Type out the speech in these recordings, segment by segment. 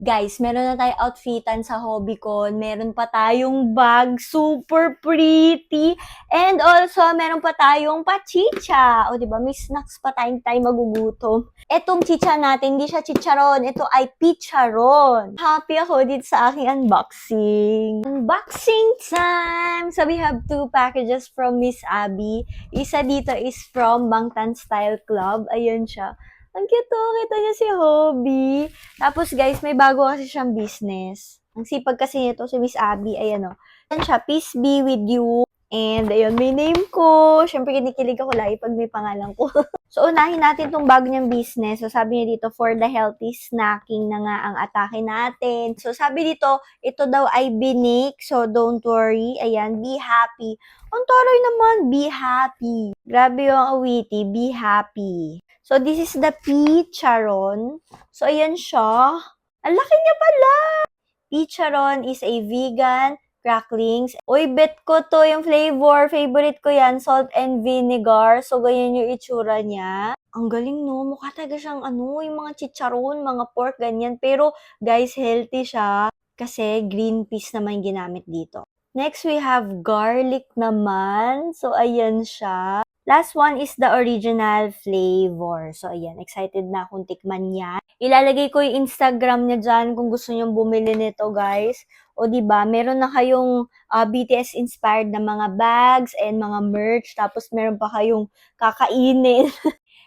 Guys, meron na tayong outfitan sa Hobbycon. Meron pa tayong bag, super pretty. And also, meron pa tayong pachicha. O, diba? May snacks pa tayong magugutom. Etong chicha natin, hindi siya chicharon. Ito ay picharon. Happy ako dito sa aking unboxing. Unboxing time! So, we have two packages from Miss Abby. Isa dito is from Bangtan Style Club. Ayun siya. Ang cute oh, kita niya si Hobby. Tapos guys, may bago kasi siyang business. Ang sipag kasi nito si Miss Abby, ayan o. Ayan siya, peace be with you. And ayun, may name ko. Siyempre, kinikilig ako lagi pag may pangalan ko. So, unahin natin itong bago niyang business. So, sabi niya dito, for the healthy snacking na nga ang atake natin. So, sabi dito, ito daw ay binik. So, don't worry. Ayan, be happy. Ang taray naman, be happy. Grabe yung awiti, be happy. So, this is the picharon. So, ayan siya. Ang laki niya pala! Picharon is a vegan cracklings. Uy, bet ko to yung flavor. Favorite ko yan, salt and vinegar. So, ganyan yung itsura niya. Ang galing, no? Mukha talaga siyang yung mga chicharon, mga pork, ganyan. Pero, guys, healthy siya. Kasi green peas naman yung ginamit dito. Next, we have garlic naman. So, ayan siya. Last one is the original flavor. So, ayan. Excited na akong tikman yan. Ilalagay ko yung Instagram niya dyan kung gusto nyo bumili nito, guys. O, diba? Meron na kayong BTS-inspired na mga bags and mga merch. Tapos, meron pa kayong kakainin.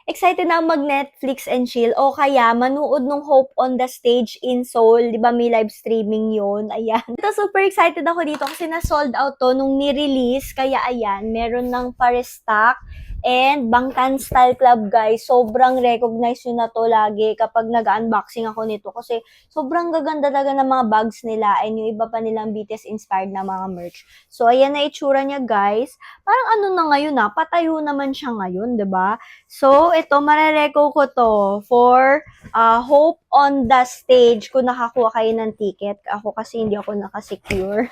Excited na mag-Netflix and chill o kaya manood ng Hope on the Stage in Seoul. Di ba may live streaming yun? Ayan. Ito, super excited ako dito kasi na-sold out to nung ni-release. Kaya ayan, meron ng pa-restock. And Bangtan Style Club, guys, sobrang recognize yun na to lagi kapag nag-unboxing ako nito. Kasi sobrang gaganda talaga ng mga bags nila and yung iba pa nilang BTS-inspired na mga merch. So, ayan na itsura niya, guys. Parang ano na ngayon patayo naman siya ngayon, 'di ba? So, ito, marereko ko to for Hope on the Stage kung nakakuha kayo ng ticket. Ako kasi hindi ako nakasecure.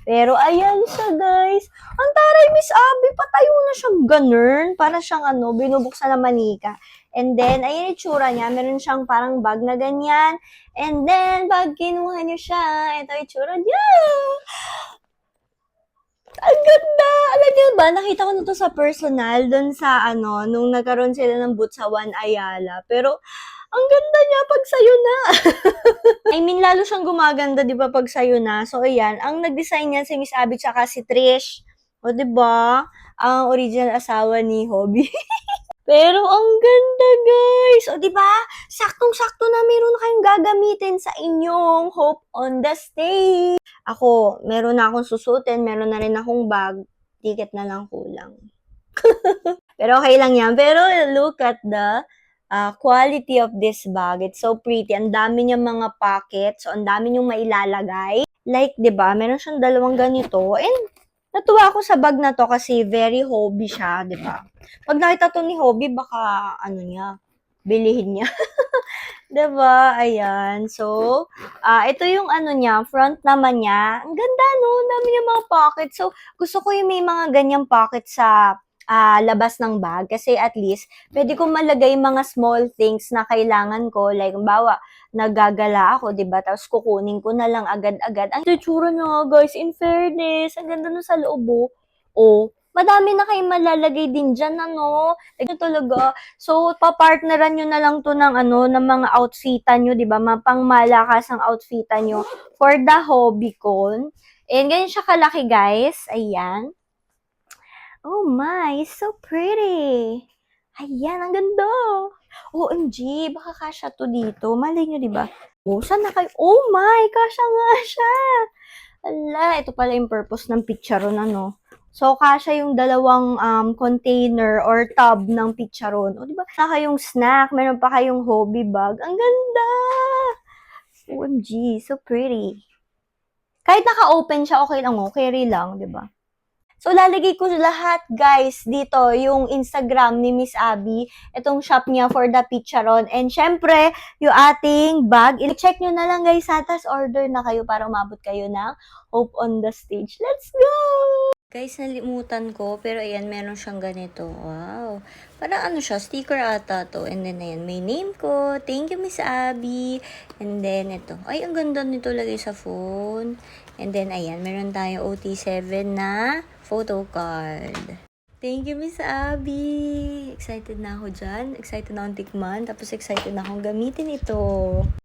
Pero, ayan siya, guys. Ang taray, Miss Abby, patayo na siyang ganun. Para siyang binubuksan na manika. And then, ayan yung itsura niya. Meron siyang parang bag na ganyan. And then, pag kinuha niyo siya, ito yung itsura niya. Ang ganda! Alam niyo ba, nakita ko na to sa personal, dun sa nung nagkaroon sila ng boot sa One Ayala. Pero, ang ganda niya pag sayo na. I mean, lalo siyang gumaganda, di ba, pag sayo na. So, ayan, ang nag-design niya si Miss Abby tsaka si Trish. O, di ba? Ang original asawa ni Hobby. Pero ang ganda, guys. O, di ba? Saktong-sakto na meron kayong gagamitin sa inyong Hope on the Stage. Ako, meron na akong susutin, meron na rin akong bag. Ticket na lang kulang. Pero okay lang yan. Pero look at the quality of this bag. It's so pretty. Ang dami niyang mga pockets. So, ang dami niyong mailalagay. Like, di ba? Meron siyang dalawang ganito. And, natuwa ako sa bag na to kasi very Hobby siya, di ba? Pag nakita to ni Hobby, baka, bilihin niya. Diba? Ayan. So, ito yung niya, front naman niya. Ang ganda, no? Ang dami niya mga pocket. So, gusto ko yung may mga ganyang pocket sa labas ng bag. Kasi at least, pwede kong malagay mga small things na kailangan ko. Like, bawa, nagagala ako, diba? Tapos kukunin ko na lang agad-agad. Ang tsura niya, guys, in fairness. Ang ganda nun sa loob, oh. Madami na kayong malalagay din dyan, Ito talaga. So, papartneran nyo na lang to ng ng mga outfitan nyo, di ba? Pangmalakas ang outfitan nyo for the Hobbycon. And ganyan siya kalaki, guys. Ayan. Oh my, so pretty. Ayan, ang ganda. OMG, baka kasha to dito. Malay nyo, di ba? Oh, saan na kayo? Oh my, kasha nga siya. Ala, ito pala yung purpose ng picturon, So, kasha yung dalawang container or tub ng picharon. O, di ba? Na kayong snack, meron pa kayong Hobby bag. Ang ganda! OMG, so pretty. Kahit naka-open siya, okay lang, carry lang, di ba? So, lalagay ko lahat, guys, dito, yung Instagram ni Miss Abby, itong shop niya for the picharon. And, syempre, yung ating bag, i-check nyo na lang, guys, tas order na kayo para umabot kayo ng Hope on the Stage. Let's go! Guys, nalimutan ko, pero ayan, meron siyang ganito. Wow! Parang ano siya, sticker ata to. And then, ayan, may name ko. Thank you, Miss Abby. And then, ito. Ay, ang ganda nito lagay sa phone. And then, ayan, meron tayong OT7 na photo card. Thank you, Miss Abby! Excited na ako dyan. Excited na akong tikman. Tapos, excited na akong gamitin ito.